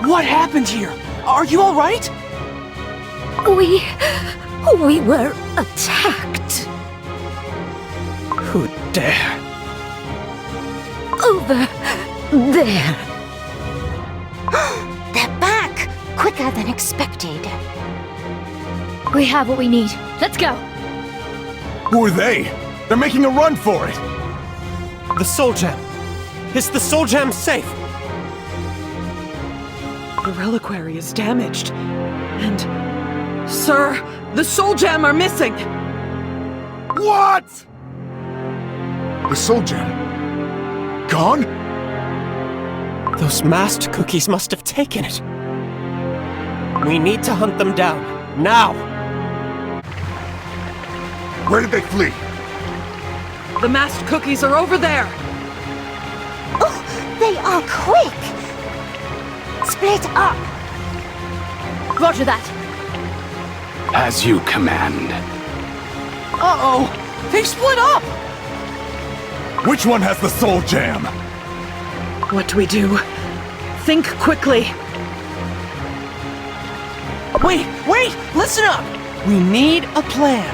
What happened here? Are you all right? We were attacked. Who dare? Over there. They're back! Quicker than expected. We have what we need. Let's go. Who are they? They're making a run for it! The Soul Gem! Is the Soul Gem safe? The reliquary is damaged. And... Sir, the Soul Gem are missing! What?! The Soul Gem? Gone? Those masked cookies must have taken it. We need to hunt them down. Now! Where did they flee? The masked cookies are over there! Oh, they are quick! Split up! Roger that. As you command. Uh-oh! They split up! Which one has the Soul Gem? What do we do? Think quickly. Wait! Listen up! We need a plan.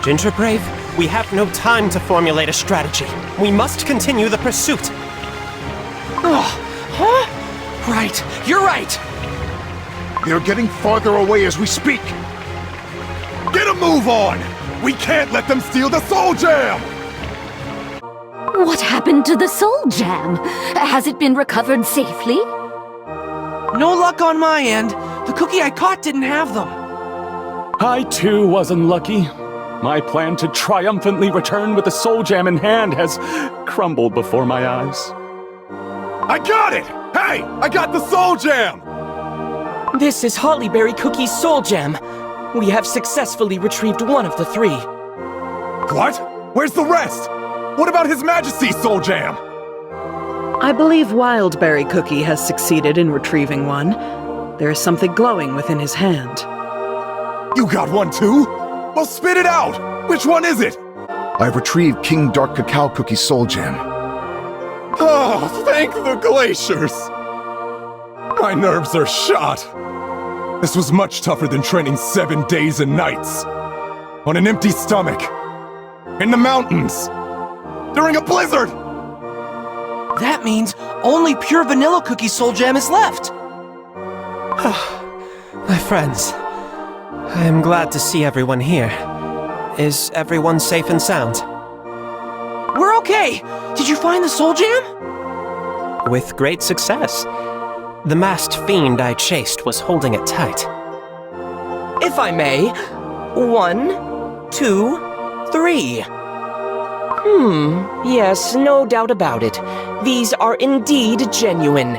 Gingerbrave, we have no time to formulate a strategy. We must continue the pursuit. Huh? Right, you're right! They're getting farther away as we speak. Get a move on! We can't let them steal the Soul Gem! What happened to the Soul Gem? Has it been recovered safely? No luck on my end. The cookie I caught didn't have them. I too was unlucky. My plan to triumphantly return with the Soul Gem in hand has crumbled before my eyes. I got it! Hey! I got the Soul Gem! This is Hollyberry Cookie's Soul Gem. We have successfully retrieved one of the three. What? Where's the rest? What about His Majesty's Soul Jam? I believe Wildberry Cookie has succeeded in retrieving one. There is something glowing within his hand. You got one too? Well, spit it out! Which one is it? I've retrieved King Dark Cacao Cookie's Soul Gem. Oh, thank the glaciers! My nerves are shot. This was much tougher than training 7 days and nights. On an empty stomach. In the mountains. During a blizzard! That means only pure vanilla cookie Soul Jam is left. My friends, I am glad to see everyone here. Is everyone safe and sound? We're okay! Did you find the Soul Jam? With great success. The masked fiend I chased was holding it tight. If I may, 1, 2, 3. Yes, no doubt about it. These are indeed genuine,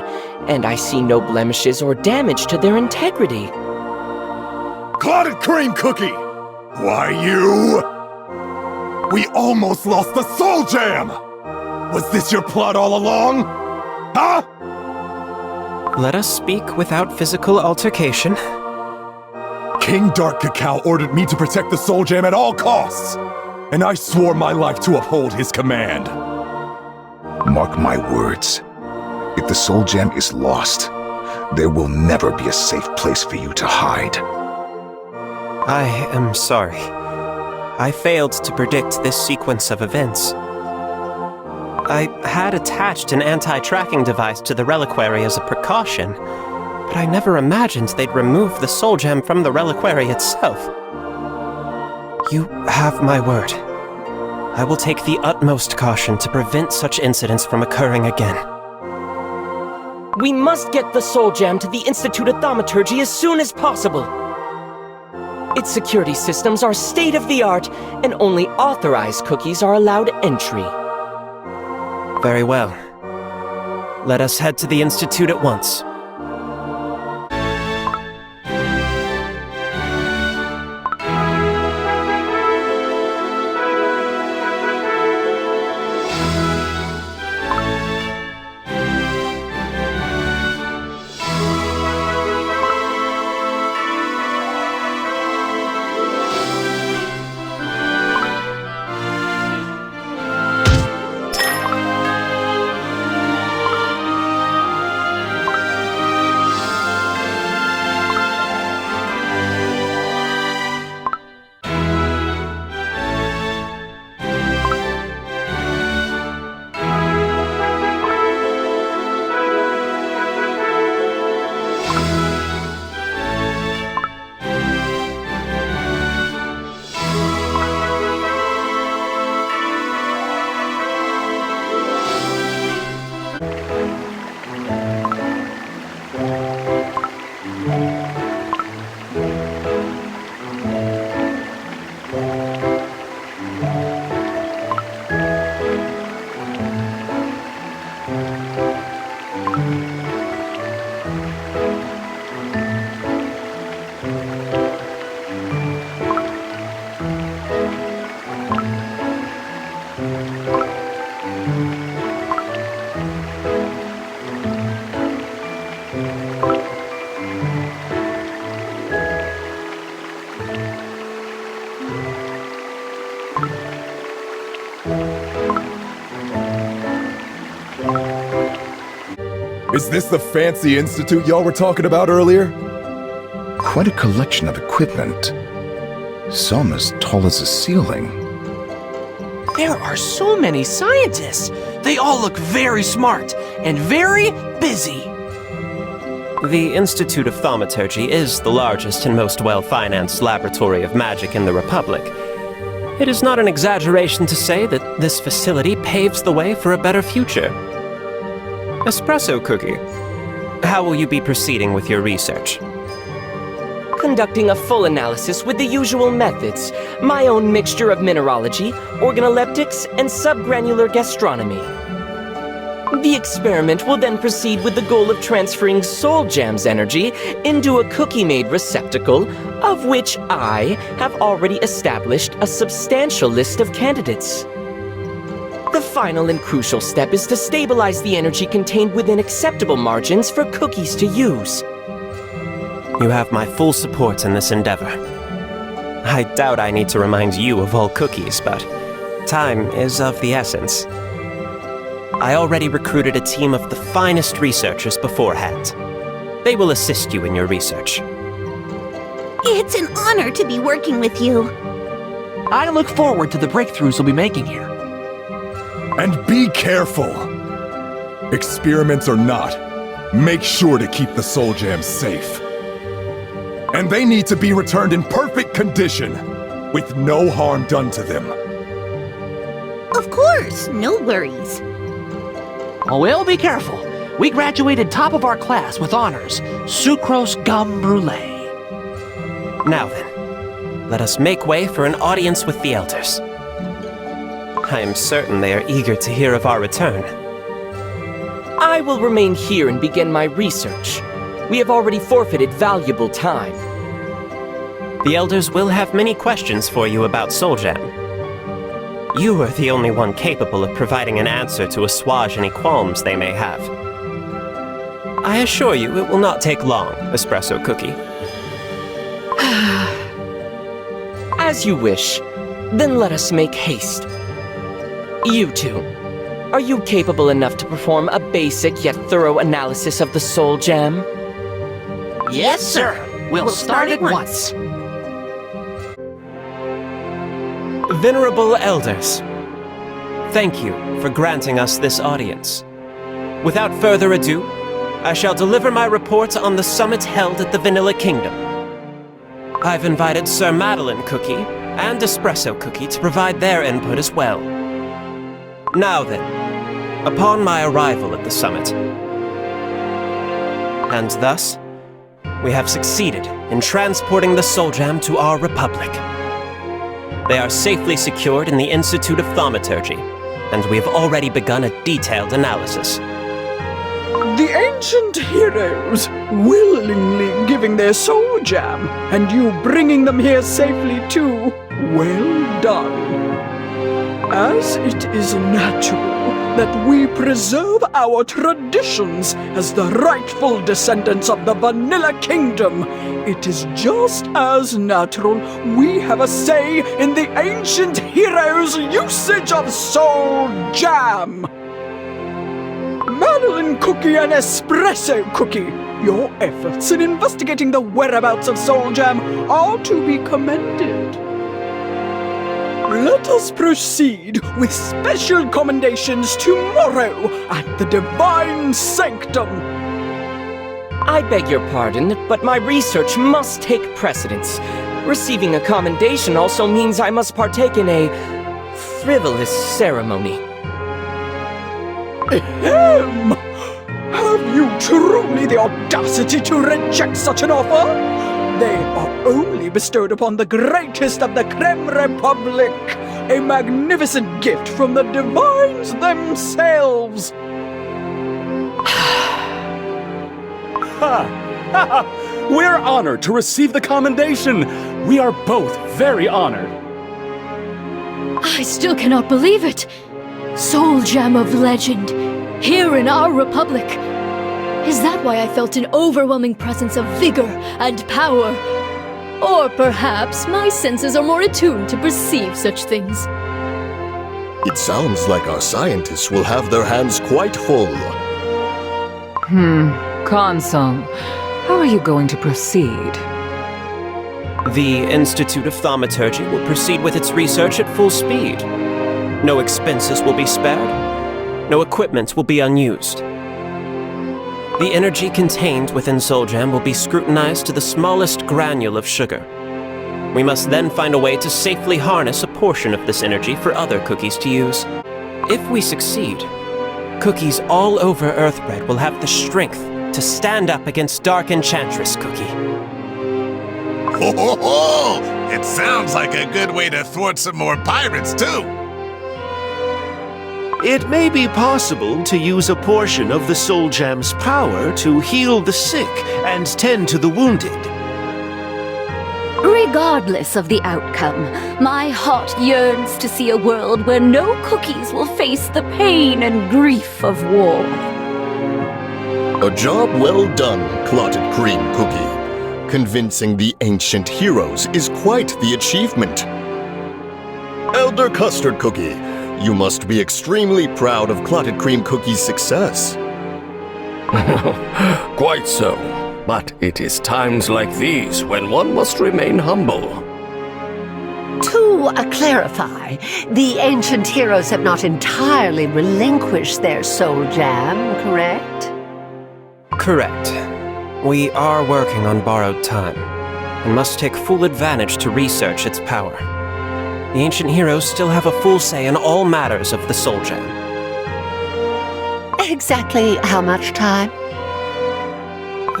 and I see no blemishes or damage to their integrity. Clotted cream cookie! Why you? We almost lost the Soul Jam! Was this your plot all along? Huh? Let us speak without physical altercation. King Dark Cacao ordered me to protect the Soul Jam at all costs, and I swore my life to uphold his command. Mark my words. If the Soul Gem is lost, there will never be a safe place for you to hide. I am sorry. I failed to predict this sequence of events. I had attached an anti-tracking device to the reliquary as a precaution, but I never imagined they'd remove the Soul Gem from the reliquary itself. You have my word. I will take the utmost caution to prevent such incidents from occurring again. We must get the Soul Gem to the Institute of Thaumaturgy as soon as possible. Its security systems are state-of-the-art, and only authorized cookies are allowed entry. Very well. Let us head to the Institute at once. Is this the fancy institute y'all were talking about earlier? Quite a collection of equipment. Some as tall as a ceiling. There are so many scientists. They all look very smart and very busy. The Institute of Thaumaturgy is the largest and most well-financed laboratory of magic in the Republic. It is not an exaggeration to say that this facility paves the way for a better future. Espresso Cookie, how will you be proceeding with your research? Conducting a full analysis with the usual methods. My own mixture of mineralogy, organoleptics, and subgranular gastronomy. The experiment will then proceed with the goal of transferring Soul Jam's energy into a cookie-made receptacle, of which I have already established a substantial list of candidates. The final and crucial step is to stabilize the energy contained within acceptable margins for cookies to use. You have my full support in this endeavor. I doubt I need to remind you of all cookies, but time is of the essence. I already recruited a team of the finest researchers beforehand. They will assist you in your research. It's an honor to be working with you. I look forward to the breakthroughs we'll be making here. And be careful! Experiments or not, make sure to keep the Soul Gems safe. And they need to be returned in perfect condition, with no harm done to them. Of course, no worries. Oh, we'll be careful. We graduated top of our class with honors. Sucrose gum brulee. Now then, let us make way for an audience with the elders. I am certain they are eager to hear of our return. I will remain here and begin my research. We have already forfeited valuable time. The elders will have many questions for you about Soul Jam. You are the only one capable of providing an answer to assuage any qualms they may have. I assure you it will not take long, Espresso Cookie. As you wish. Then let us make haste. You two, are you capable enough to perform a basic yet thorough analysis of the Soul Gem? Yes, sir. We'll start at once. Venerable elders, thank you for granting us this audience. Without further ado, I shall deliver my report on the summit held at the Vanilla Kingdom. I've invited Sir Madeline Cookie and Espresso Cookie to provide their input as well. Now then, upon my arrival at the summit, and thus, we have succeeded in transporting the Soul Gem to our Republic. They are safely secured in the Institute of Thaumaturgy, and we have already begun a detailed analysis. The ancient heroes willingly giving their soul jam, and you bringing them here safely too. Well done. As it is natural that we preserve our traditions as the rightful descendants of the Vanilla Kingdom, it is just as natural we have a say in the ancient heroes' usage of soul jam. Madeline Cookie and Espresso Cookie, your efforts in investigating the whereabouts of Soul Jam are to be commended. Let us proceed with special commendations tomorrow at the Divine Sanctum. I beg your pardon, but my research must take precedence. Receiving a commendation also means I must partake in a frivolous ceremony. Ahem! Have you truly the audacity to reject such an offer? They are only bestowed upon the greatest of the Creme Republic, a magnificent gift from the divines themselves. We're honored to receive the commendation. We are both very honored. I still cannot believe it. Soul Gem of legend, here in our republic. Is that why I felt an overwhelming presence of vigor and power? Or perhaps my senses are more attuned to perceive such things. It sounds like our scientists will have their hands quite full. Consul, how are you going to proceed? The Institute of Thaumaturgy will proceed with its research at full speed. No expenses will be spared. No equipment will be unused. The energy contained within Soul Gem will be scrutinized to the smallest granule of sugar. We must then find a way to safely harness a portion of this energy for other cookies to use. If we succeed, cookies all over Earthbread will have the strength to stand up against Dark Enchantress Cookie. Ho ho ho! It sounds like a good way to thwart some more pirates, too! It may be possible to use a portion of the Soul Gem's power to heal the sick and tend to the wounded. Regardless of the outcome, my heart yearns to see a world where no cookies will face the pain and grief of war. A job well done, Clotted Cream Cookie. Convincing the ancient heroes is quite the achievement. Elder Custard Cookie, you must be extremely proud of Clotted Cream Cookie's success. Quite so. But it is times like these when one must remain humble. To clarify, the ancient heroes have not entirely relinquished their soul gem, correct? Correct. We are working on borrowed time, and must take full advantage to research its power. The ancient heroes still have a full say in all matters of the Soul Gem. Exactly how much time?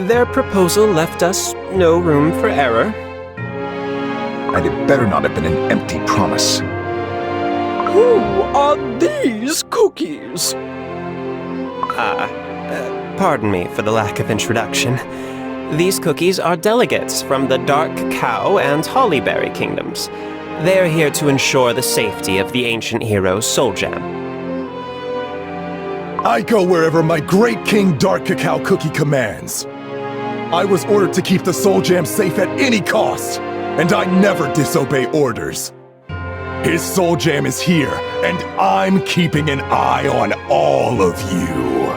Their proposal left us no room for error. And it better not have been an empty promise. Who are these cookies? Pardon me for the lack of introduction. These cookies are delegates from the Dark Cow and Hollyberry kingdoms. They're here to ensure the safety of the ancient hero's Soul Gem. I go wherever my great King Dark Cacao Cookie commands. I was ordered to keep the Soul Gem safe at any cost, and I never disobey orders. His Soul Gem is here, and I'm keeping an eye on all of you.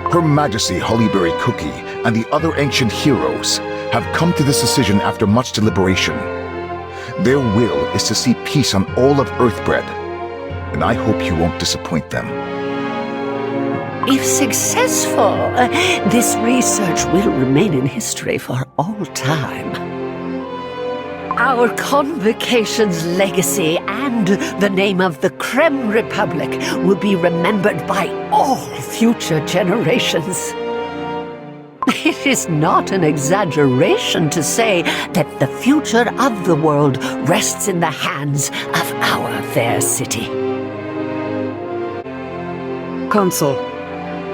Her Majesty Hollyberry Cookie and the other ancient heroes have come to this decision after much deliberation. Their will is to see peace on all of Earthbread, and I hope you won't disappoint them. If successful, this research will remain in history for all time. Our convocation's legacy and the name of the Creme Republic will be remembered by all future generations. It is not an exaggeration to say that the future of the world rests in the hands of our fair city. Consul,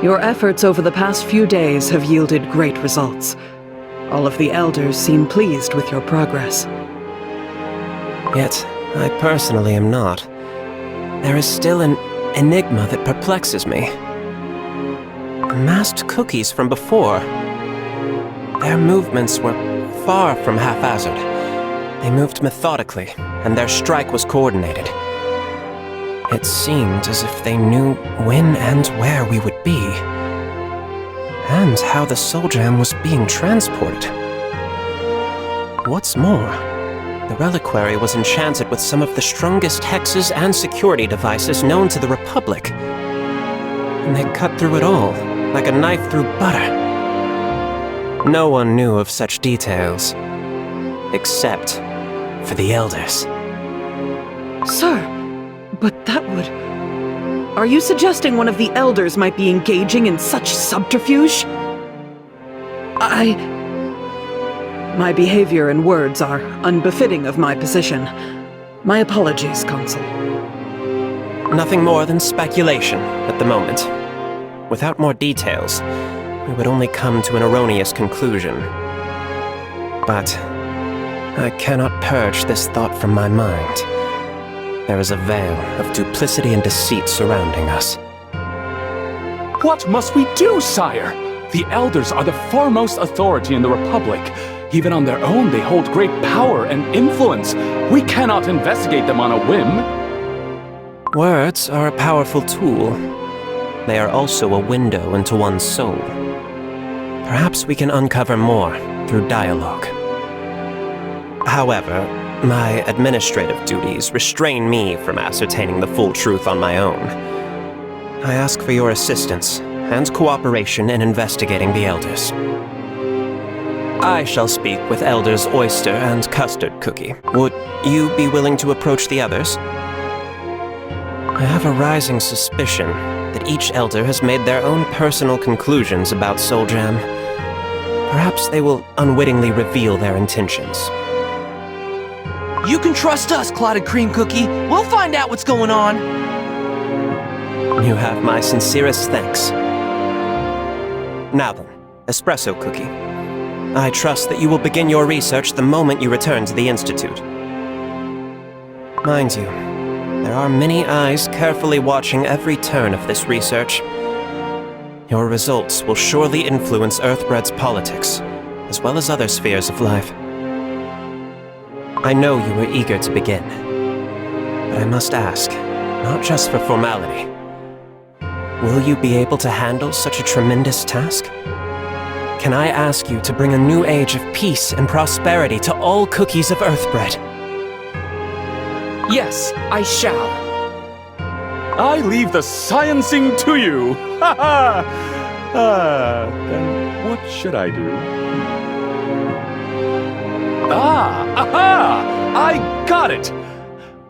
your efforts over the past few days have yielded great results. All of the elders seem pleased with your progress. Yet, I personally am not. There is still an enigma that perplexes me. The masked cookies from before. Their movements were far from haphazard. They moved methodically, and their strike was coordinated. It seemed as if they knew when and where we would be, and how the Soul Gem was being transported. What's more, the reliquary was enchanted with some of the strongest hexes and security devices known to the Republic, and they cut through it all, like a knife through butter. No one knew of such details, except for the elders. Sir, but that would... Are you suggesting one of the elders might be engaging in such subterfuge? My behavior and words are unbefitting of my position. My apologies, Consul. Nothing more than speculation at the moment. Without more details, we would only come to an erroneous conclusion. But I cannot purge this thought from my mind. There is a veil of duplicity and deceit surrounding us. What must we do, sire? The elders are the foremost authority in the Republic. Even on their own, they hold great power and influence. We cannot investigate them on a whim. Words are a powerful tool. They are also a window into one's soul. Perhaps we can uncover more through dialogue. However, my administrative duties restrain me from ascertaining the full truth on my own. I ask for your assistance and cooperation in investigating the Elders. I shall speak with Elders Oyster and Custard Cookie. Would you be willing to approach the others? I have a rising suspicion that each Elder has made their own personal conclusions about Soul Jam. Perhaps they will unwittingly reveal their intentions. You can trust us, Clotted Cream Cookie. We'll find out what's going on. You have my sincerest thanks. Now then, Espresso Cookie. I trust that you will begin your research the moment you return to the Institute. Mind you, there are many eyes carefully watching every turn of this research. Your results will surely influence Earthbred's politics, as well as other spheres of life. I know you are eager to begin, but I must ask, not just for formality, will you be able to handle such a tremendous task? Can I ask you to bring a new age of peace and prosperity to all cookies of Earthbred? Yes, I shall. I leave the sciencing to you! Ha ha! Then what should I do? Aha! I got it!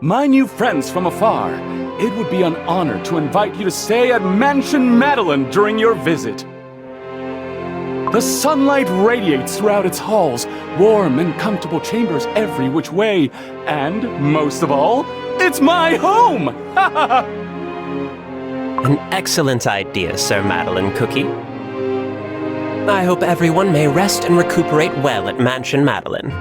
My new friends from afar. It would be an honor to invite you to stay at Mansion Madeline during your visit. The sunlight radiates throughout its halls, warm and comfortable chambers every which way, and, most of all, it's my home! Ha ha ha! An excellent idea, Sir Madeline Cookie. I hope everyone may rest and recuperate well at Mansion Madeline.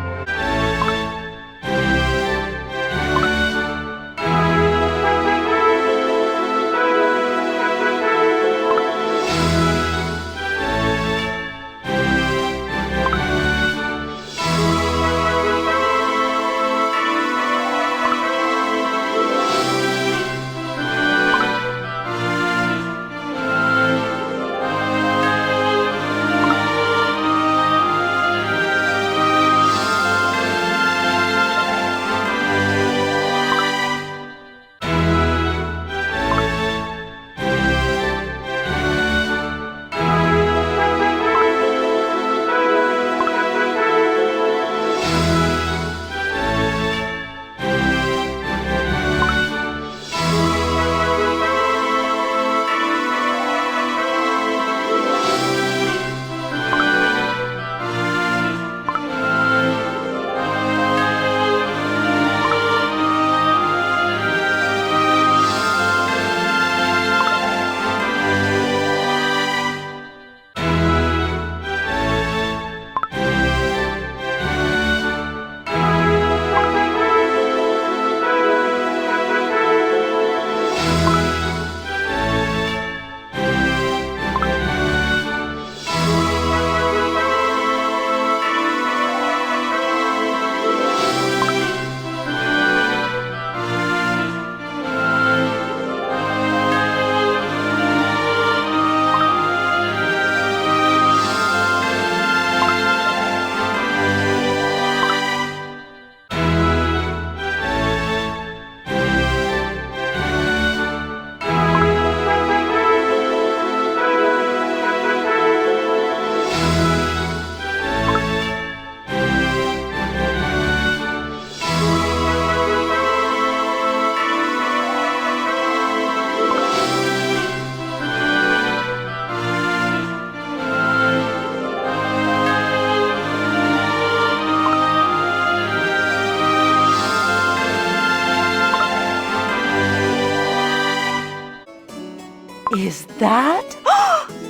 Is that?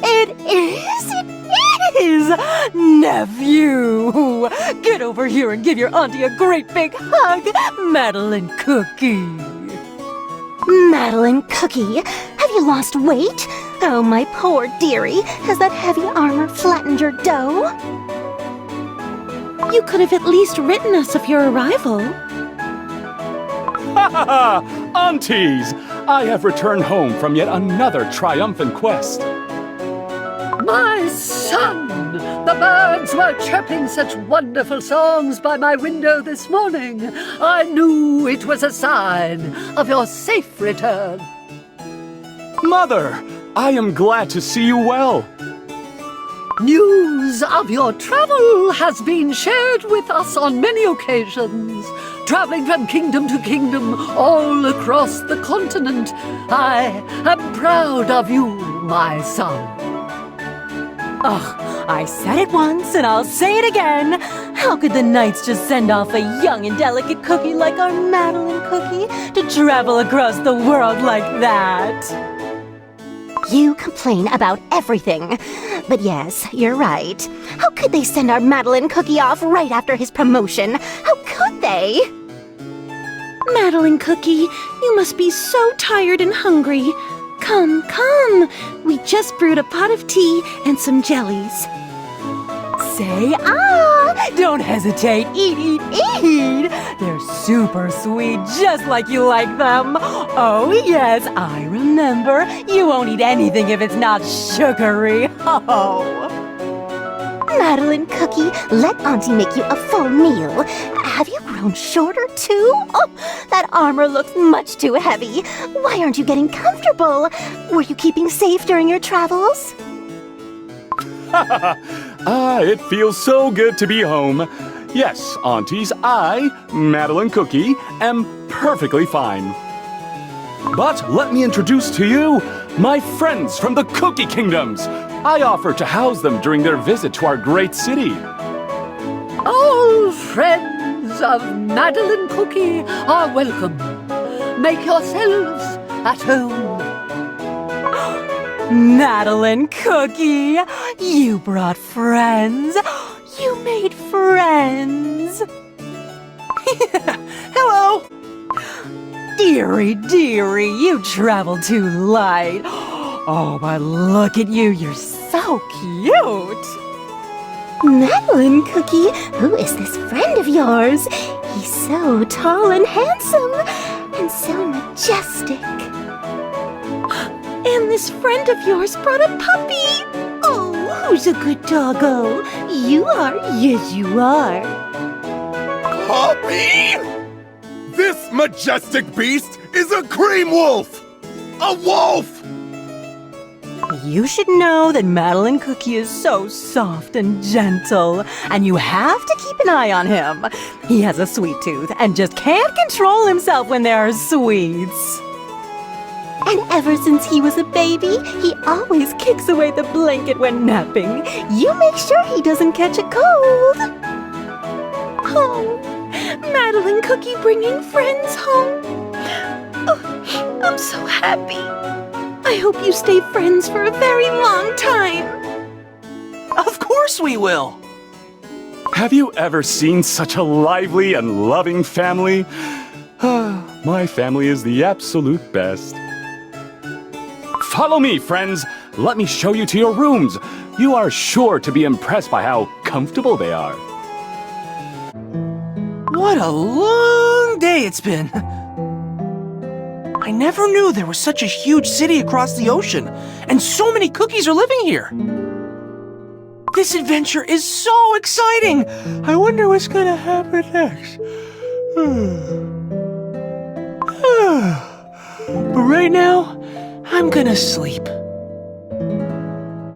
It is! It is! Nephew! Get over here and give your auntie a great big hug, Madeline Cookie! Madeline Cookie, have you lost weight? Oh, my poor dearie, has that heavy armor flattened your dough? You could have at least written us of your arrival. Ha ha ha! Aunties! I have returned home from yet another triumphant quest. My son! The birds were chirping such wonderful songs by my window this morning. I knew it was a sign of your safe return. Mother, I am glad to see you well. News of your travel has been shared with us on many occasions. Traveling from kingdom to kingdom all across the continent. I am proud of you, my son. Ugh, I said it once and I'll say it again. How could the Knights just send off a young and delicate cookie like our Madeline Cookie to travel across the world like that? You complain about everything. But yes, you're right. How could they send our Madeline Cookie off right after his promotion? How could they? Madeline Cookie, you must be so tired and hungry. Come, come. We just brewed a pot of tea and some jellies. Say ah! Don't hesitate. Eat, eat, eat! They're super sweet, just like you like them. Oh, yes, I remember. You won't eat anything if it's not sugary. Oh. Madeline Cookie, let Auntie make you a full meal. Have you grown shorter, too? Oh, that armor looks much too heavy. Why aren't you getting comfortable? Were you keeping safe during your travels? It feels so good to be home. Yes, aunties, I, Madeline Cookie, am perfectly fine. But let me introduce to you my friends from the Cookie Kingdoms. I offer to house them during their visit to our great city. All friends of Madeline Cookie are welcome. Make yourselves at home. Madeline Cookie, you brought friends. You made friends. Hello. Dearie, dearie, you travel too light. Oh, but look at you, you're so cute. Madeline Cookie, who is this friend of yours? He's so tall and handsome, and so majestic. And this friend of yours brought a puppy. Oh, who's a good doggo? You are, yes you are. Puppy? This majestic beast is a cream wolf! A wolf! You should know that Madeline Cookie is so soft and gentle, and you have to keep an eye on him. He has a sweet tooth and just can't control himself when there are sweets. And ever since he was a baby, he always kicks away the blanket when napping. You make sure he doesn't catch a cold. Oh, Madeline Cookie bringing friends home. Oh, I'm so happy. I hope you stay friends for a very long time. Of course we will. Have you ever seen such a lively and loving family? My family is the absolute best. Follow me, friends. Let me show you to your rooms. You are sure to be impressed by how comfortable they are. What a long day it's been. I never knew there was such a huge city across the ocean, and so many cookies are living here. This adventure is so exciting. I wonder what's gonna happen next. But right now, I'm gonna sleep.